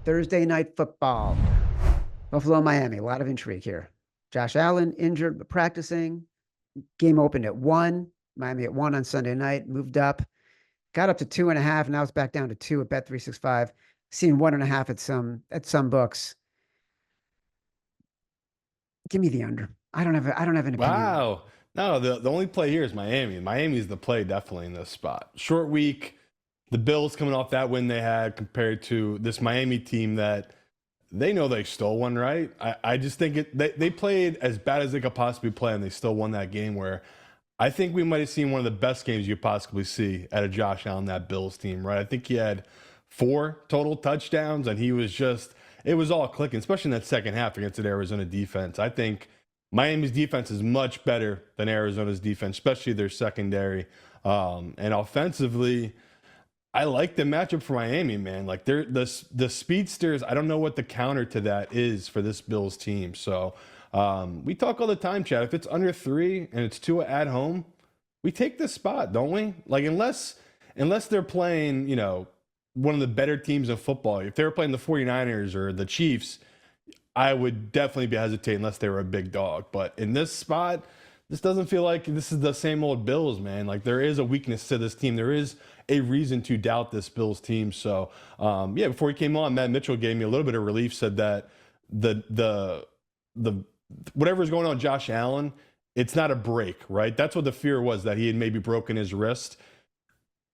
Thursday night football. Buffalo, Miami. A lot of intrigue here. Josh Allen injured but practicing. Game opened at 1. Miami at 1 on Sunday night. Moved up. Got up to 2.5. Now it's back down to 2 at Bet365. Seen 1.5 at some books. Give me the under. I don't have an opinion. Wow. No, the only play here is Miami. Miami's the play definitely in this spot. Short week. The Bills coming off that win they had compared to this Miami team that they know they stole one, right? I just think they played as bad as they could possibly play, and they still won that game where I think we might have seen one of the best games you possibly see out of Josh Allen, that Bills team, right? I think he had 4 total touchdowns, and he was just, it was all clicking, especially in that second half against the Arizona defense. I think Miami's defense is much better than Arizona's defense, especially their secondary. And offensively, I like the matchup for Miami, man. Like the speedsters, I don't know what the counter to that is for this Bills team. So we talk all the time, Chad. If it's under 3 and it's 2 at home, we take this spot, don't we? Like unless they're playing, you know, one of the better teams in football. If they were playing the 49ers or the Chiefs, I would definitely be hesitating unless they were a big dog. But in this spot, this doesn't feel like this is the same old Bills, man. Like there is a weakness to this team. There is a reason to doubt this Bills team. So yeah, before he came on, Matt Mitchell gave me a little bit of relief, said that the whatever's going on with Josh Allen, it's not a break, right? That's what the fear was, that he had maybe broken his wrist.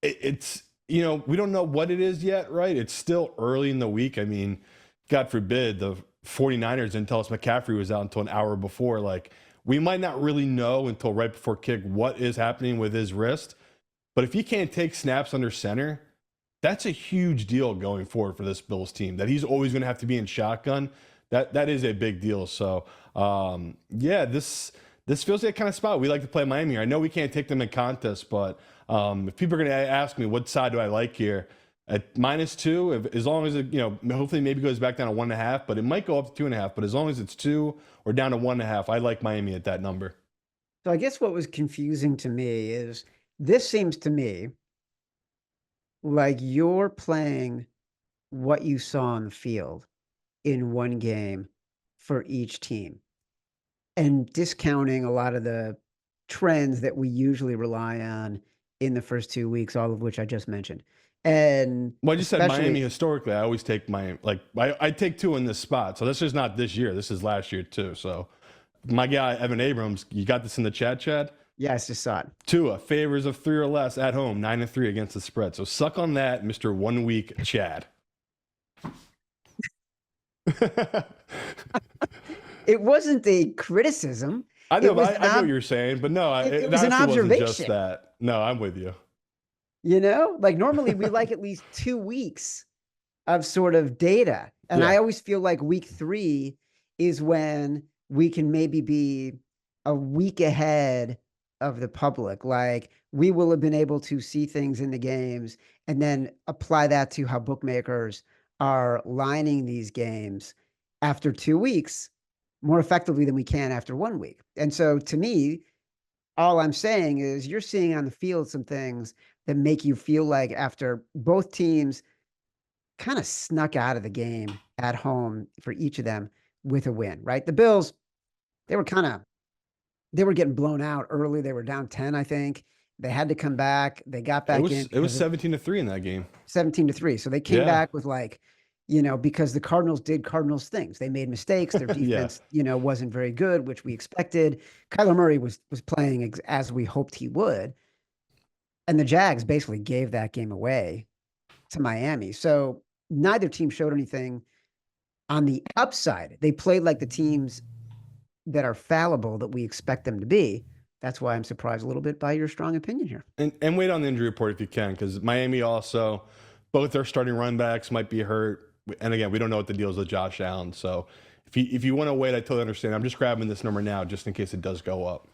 It's, you know, we don't know what it is yet, right? It's still early in the week. I mean, God forbid the 49ers didn't tell us McCaffrey was out until an hour before. Like, we might not really know until right before kick what is happening with his wrist. But if he can't take snaps under center, that's a huge deal going forward for this Bills team, that he's always going to have to be in shotgun. That is a big deal. So, yeah, this feels like a kind of spot we like to play Miami. I know we can't take them in contests, but if people are going to ask me what side do I like here, at -2, as long as it, you know, hopefully maybe goes back down to 1.5, but it might go up to 2.5. But as long as it's 2 or down to 1.5, I like Miami at that number. So I guess what was confusing to me is this seems to me like you're playing what you saw on the field in one game for each team and discounting a lot of the trends that we usually rely on in the first 2 weeks, all of which I just mentioned. And well, you said Miami historically. I always take Miami. Like I take 2 in this spot. So this is not this year. This is last year too. So my guy Evan Abrams, you got this in the chat, Chad? Yeah, I just saw it. Tua favors of 3 or less at home, 9-3 against the spread. So suck on that, Mr. 1 week Chad. It wasn't a criticism. I know, I know what you're saying, but no, it was an observation. Wasn't just that. No, I'm with you. You know, like normally we like at least 2 weeks of sort of data. And I always feel like week 3 is when we can maybe be a week ahead of the public. Like we will have been able to see things in the games and then apply that to how bookmakers are lining these games after 2 weeks more effectively than we can after 1 week. And so to me, all I'm saying is you're seeing on the field some things that make you feel like after both teams kind of snuck out of the game at home for each of them with a win, right? The Bills, they were getting blown out early. They were down 10, I think. They had to come back. They got back in. It was 17-3 in that game. 17-3. So they came back with like, you know, because the Cardinals did Cardinals things. They made mistakes. Their defense, you know, wasn't very good, which we expected. Kyler Murray was playing as we hoped he would. And the Jags basically gave that game away to Miami. So neither team showed anything on the upside. They played like the teams that are fallible that we expect them to be. That's why I'm surprised a little bit by your strong opinion here. And wait on the injury report if you can, because Miami also, both their starting run backs might be hurt. And again, we don't know what the deal is with Josh Allen. So if you want to wait, I totally understand. I'm just grabbing this number now just in case it does go up.